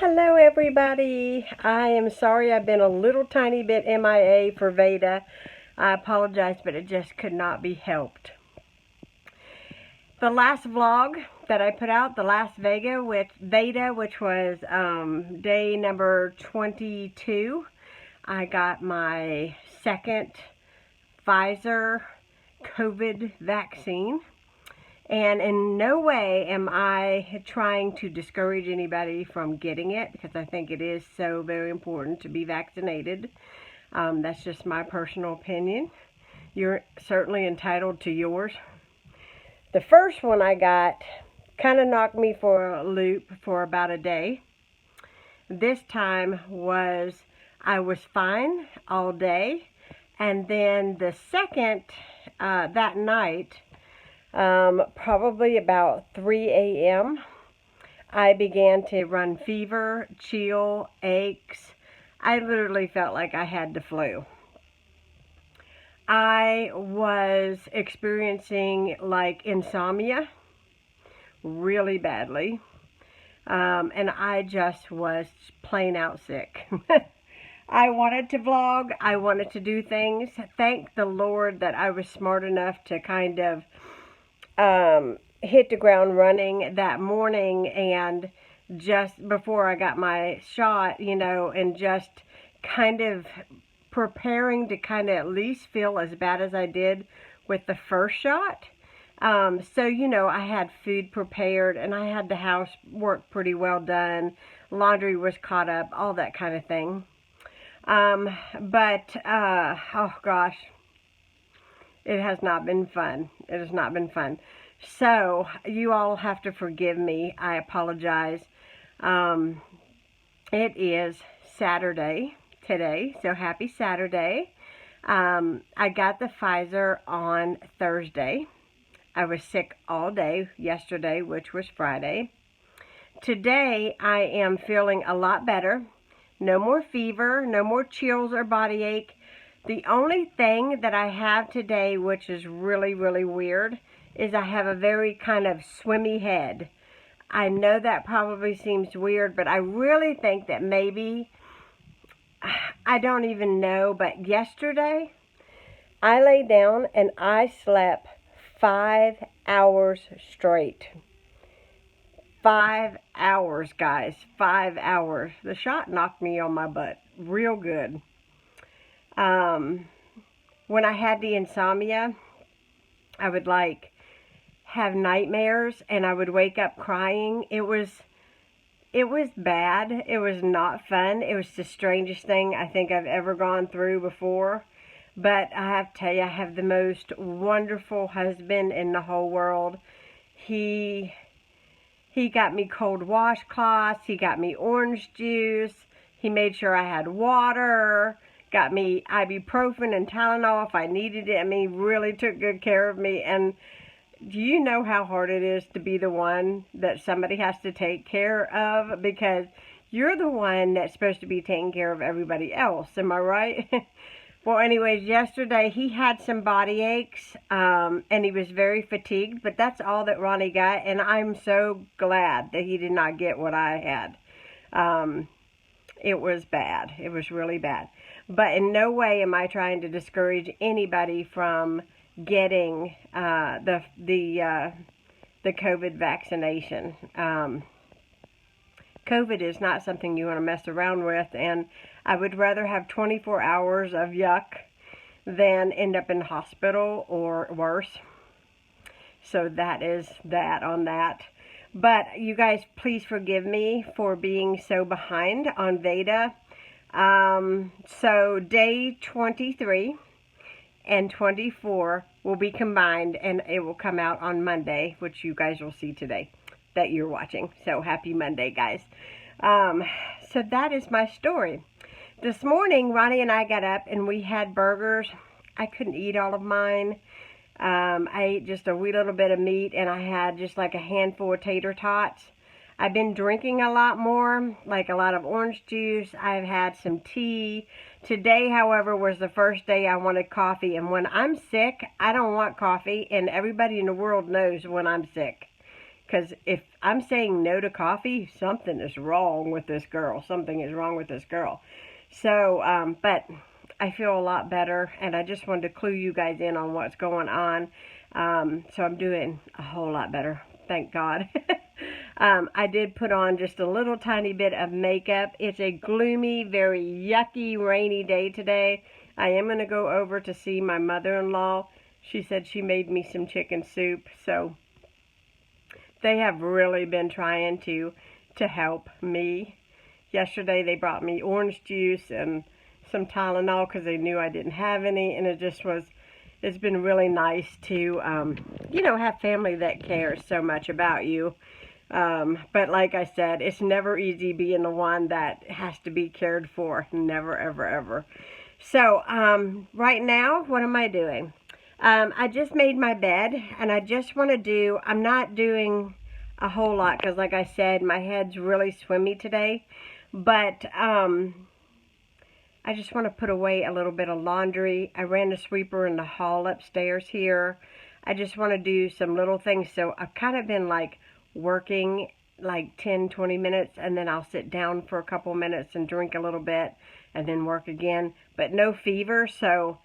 Hello everybody. I am sorry I've been a little tiny bit MIA for VEDA. I apologize, but it just could not be helped. The last vlog that I put out, the last VEDA, which was day number 22, I got my second Pfizer COVID vaccine. And in no way am I trying to discourage anybody from getting it, because I think it is so very important to be vaccinated. That's just my personal opinion. You're certainly entitled to yours. The first one I got kind of knocked me for a loop for about a day. This time I was fine all day. And then the second, that night, probably about 3 a.m., I began to run fever, chill, aches. I literally felt like I had the flu. I was experiencing like insomnia really badly, and I just was plain out sick. I wanted to vlog. I wanted to do things. Thank the Lord that I was smart enough to kind of hit the ground running that morning, and just before I got my shot, and just kind of preparing to kind of at least feel as bad as I did with the first shot. So, I had food prepared, and I had the housework pretty well done. Laundry was caught up, all that kind of thing. Oh gosh. It has not been fun. It has not been fun. So, you all have to forgive me. I apologize. It is Saturday today, so happy Saturday. I got the Pfizer on Thursday. I was sick all day yesterday, which was Friday. Today, I am feeling a lot better. No more fever, no more chills or body ache. The only thing that I have today, which is really, really weird, is I have a very kind of swimmy head. I know that probably seems weird, but I really think that maybe, I don't even know, but yesterday, I lay down and I slept 5 hours straight. 5 hours, guys. 5 hours. The shot knocked me on my butt real good. When I had the insomnia, I would have nightmares, and I would wake up crying. It was bad. It was not fun. It was the strangest thing I think I've ever gone through before. But I have to tell you, I have the most wonderful husband in the whole world. He got me cold washcloths. He got me orange juice. He made sure I had water. Got me ibuprofen and Tylenol if I needed it. I mean, really took good care of me. And do you know how hard it is to be the one that somebody has to take care of? Because you're the one that's supposed to be taking care of everybody else. Am I right? Well, anyways, yesterday he had some body aches, and he was very fatigued. But that's all that Ronnie got. And I'm so glad that he did not get what I had. It was bad. It was really bad. But in no way am I trying to discourage anybody from getting the COVID vaccination. COVID is not something you want to mess around with, and I would rather have 24 hours of yuck than end up in the hospital or worse. So that is that on that. But you guys, please forgive me for being so behind on VEDA. So day 23 and 24 will be combined, and it will come out on Monday, which you guys will see today that you're watching. So happy Monday, guys. So that is my story. This morning, Ronnie and I got up and we had burgers. I couldn't eat all of mine. I ate just a wee little bit of meat, and I had just like a handful of tater tots. I've been drinking a lot more, like a lot of orange juice. I've had some tea. Today, however, was the first day I wanted coffee. And when I'm sick, I don't want coffee. And everybody in the world knows when I'm sick, Because if I'm saying no to coffee, something is wrong with this girl. Something is wrong with this girl. So, but I feel a lot better, and I just wanted to clue you guys in on what's going on. So I'm doing a whole lot better. Thank God. I did put on just a little tiny bit of makeup. It's a gloomy, very yucky, rainy day today. I am going to go over to see my mother-in-law. She said she made me some chicken soup, so they have really been trying to help me. Yesterday they brought me orange juice and some Tylenol because they knew I didn't have any, and it's been really nice to, have family that cares so much about you. But like I said, it's never easy being the one that has to be cared for. Never, ever, ever. So, right now, what am I doing? I just made my bed, and I just want to I'm not doing a whole lot because, like I said, my head's really swimmy today. But, I just want to put away a little bit of laundry. I ran the sweeper in the hall upstairs here. I just want to do some little things. So I've kind of been like working like 10-20 minutes, and then I'll sit down for a couple minutes and drink a little bit and then work again. But no fever, so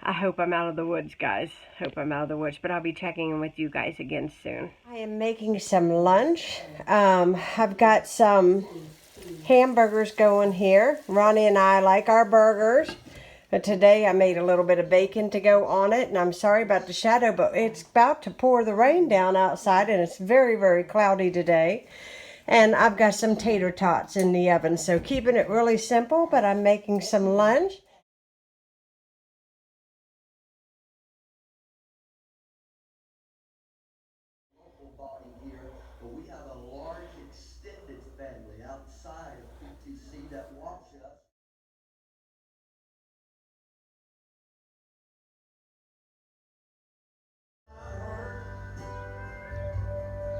I hope I'm out of the woods, guys. Hope I'm out of the woods, but I'll be checking in with you guys again soon. I am making some lunch. I've got some hamburgers going here. Ronnie and I like our burgers. But today I made a little bit of bacon to go on it, and I'm sorry about the shadow, but it's about to pour the rain down outside, and it's very, very cloudy today. And I've got some tater tots in the oven, so keeping it really simple, but I'm making some lunch. Body here, but we have a large extended family outside of PTC that watch us.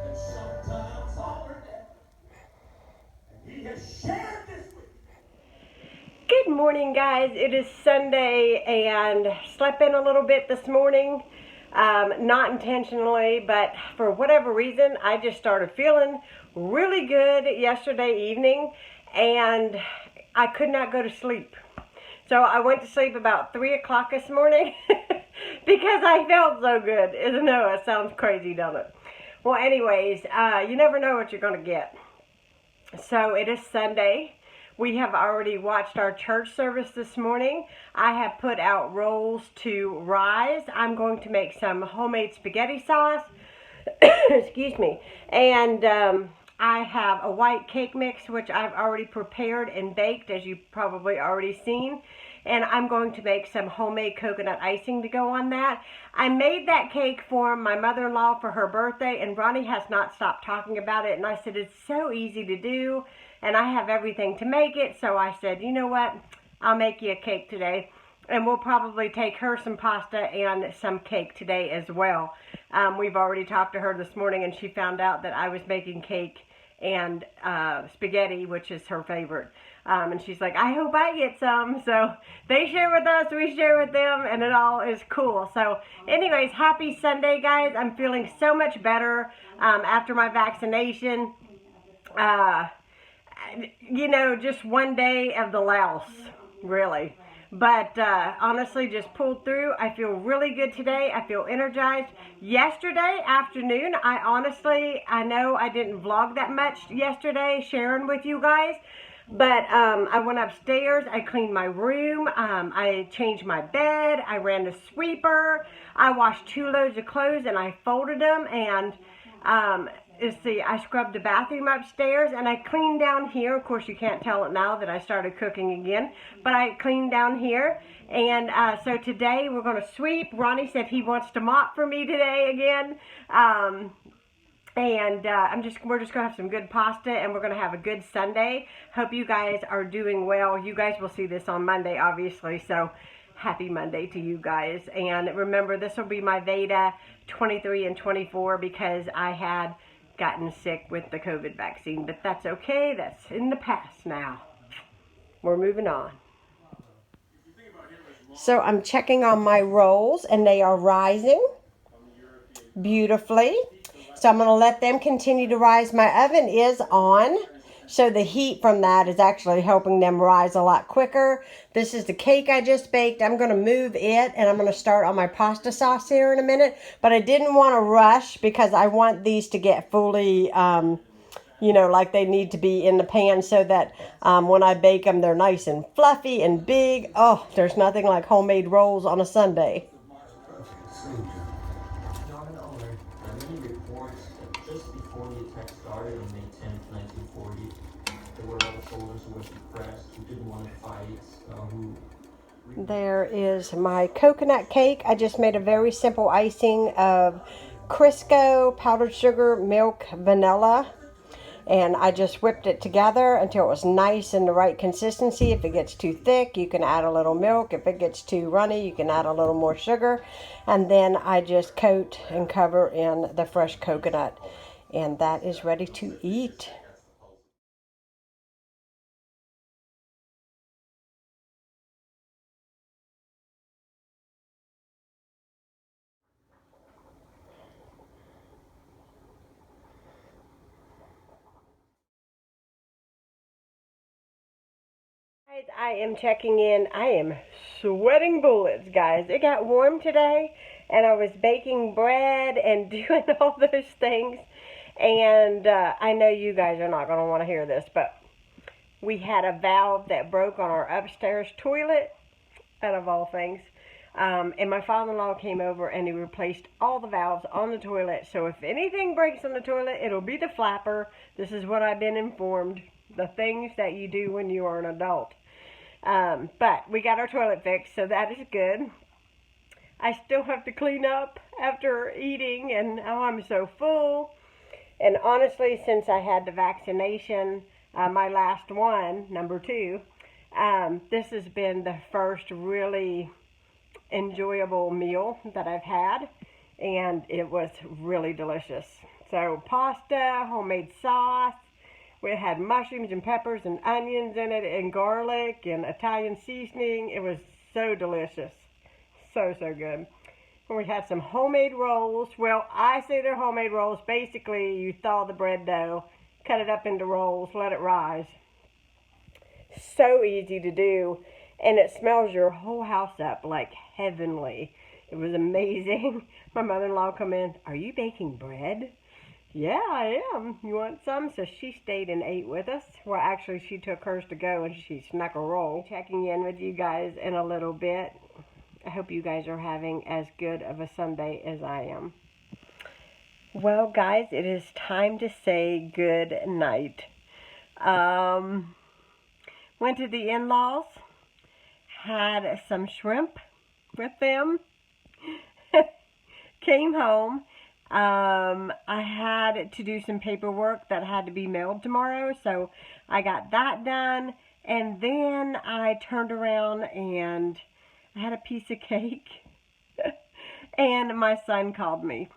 And sometimes hollered at, and he has shared this with you. Good morning, guys. It is Sunday, and slept in a little bit this morning. Not intentionally, but for whatever reason, I just started feeling really good yesterday evening, and I could not go to sleep. So I went to sleep about 3 o'clock this morning because I felt so good. Isn't it? It sounds crazy, doesn't it? Well, anyways, you never know what you're going to get. So it is Sunday. We have already watched our church service this morning. I have put out rolls to rise. I'm going to make some homemade spaghetti sauce. Excuse me. And I have a white cake mix, which I've already prepared and baked, as you've probably already seen. And I'm going to make some homemade coconut icing to go on that. I made that cake for my mother-in-law for her birthday, and Ronnie has not stopped talking about it. And I said, it's so easy to do, and I have everything to make it. So I said, you know what? I'll make you a cake today. And we'll probably take her some pasta and some cake today as well. We've already talked to her this morning, and she found out that I was making cake and spaghetti, which is her favorite. And she's like, I hope I get some. So they share with us, we share with them, and it all is cool. So anyways, happy Sunday, guys. I'm feeling so much better after my vaccination. Just one day of the louse, really. But honestly, just pulled through. I feel really good today. I feel energized. Yesterday afternoon, I know I didn't vlog that much yesterday, sharing with you guys. But I went upstairs, I cleaned my room, I changed my bed, I ran the sweeper, I washed 2 loads of clothes and I folded them, and I scrubbed the bathroom upstairs, and I cleaned down here. Of course, you can't tell it now that I started cooking again, but I cleaned down here. And so today we're going to sweep. Ronnie said he wants to mop for me today again. We're just going to have some good pasta, and we're going to have a good Sunday. Hope you guys are doing well. You guys will see this on Monday, obviously, so happy Monday to you guys. And remember, this will be my VEDA 23 and 24 because I had gotten sick with the COVID vaccine, but that's okay. That's in the past now. We're moving on. So I'm checking on my rolls, and they are rising beautifully. So I'm going to let them continue to rise. My oven is on, so the heat from that is actually helping them rise a lot quicker. This is the cake I just baked. I'm going to move it, and I'm going to start on my pasta sauce here in a minute. But I didn't want to rush because I want these to get fully, you know, like they need to be in the pan, so that when I bake them, they're nice and fluffy and big. Oh, there's nothing like homemade rolls on a Sunday. Not an owner. Many reports that just before the attack started on May 10th, 1940, there were other soldiers who were suppressed, who didn't want to fight, who... There is my coconut cake. I just made a very simple icing of Crisco, powdered sugar, milk, vanilla. And I just whipped it together until it was nice and the right consistency. If it gets too thick, you can add a little milk. If it gets too runny, you can add a little more sugar. And then I just coat and cover in the fresh coconut. And that is ready to eat. I am checking in. I am sweating bullets, guys. It got warm today, and I was baking bread and doing all those things. And I know you guys are not going to want to hear this, but we had a valve that broke on our upstairs toilet, out of all things. And my father-in-law came over and he replaced all the valves on the toilet. So if anything breaks on the toilet, it'll be the flapper. This is what I've been informed. The things that you do when you are an adult. But we got our toilet fixed, so that is good. I still have to clean up after eating, and oh, I'm so full. And honestly, since I had the vaccination, my last one, number 2, this has been the first really enjoyable meal that I've had, and it was really delicious. So pasta, homemade sauce. We had mushrooms and peppers and onions in it and garlic and Italian seasoning. It was so delicious. So, so good. And we had some homemade rolls. Well, I say they're homemade rolls. Basically, you thaw the bread dough, cut it up into rolls, let it rise. So easy to do. And it smells your whole house up like heavenly. It was amazing. My mother-in-law come in, "Are you baking bread?" "Yeah, I am. You want some?" So she stayed and ate with us. Well, actually, she took hers to go and she snuck a roll. Checking in with you guys in a little bit. I hope you guys are having as good of a Sunday as I am. Well, guys, it is time to say good night. Went to the in-laws. Had some shrimp with them. Came home. I had to do some paperwork that had to be mailed tomorrow, so I got that done, and then I turned around and I had a piece of cake, and my son called me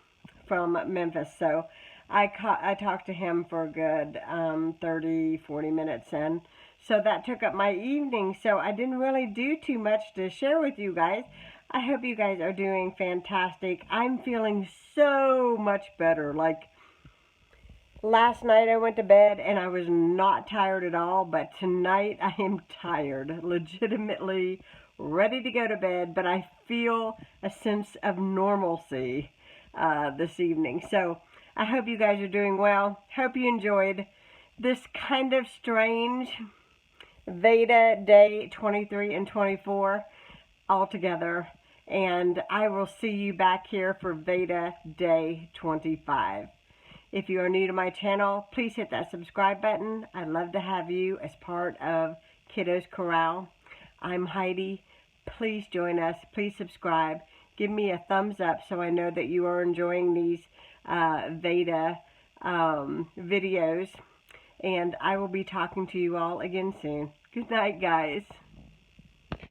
from Memphis, so I talked to him for a good 30-40 minutes, and so that took up my evening, so I didn't really do too much to share with you guys. I hope you guys are doing fantastic. I'm feeling so much better. Like, last night I went to bed and I was not tired at all, but tonight I am tired, legitimately ready to go to bed, but I feel a sense of normalcy this evening. So I hope you guys are doing well. Hope you enjoyed this kind of strange VEDA day 23 and 24 all together. And I will see you back here for VEDA Day 25. If you are new to my channel, please hit that subscribe button. I'd love to have you as part of Kiddos Corral. I'm Heidi. Please join us. Please subscribe. Give me a thumbs up so I know that you are enjoying these VEDA videos. And I will be talking to you all again soon. Good night, guys.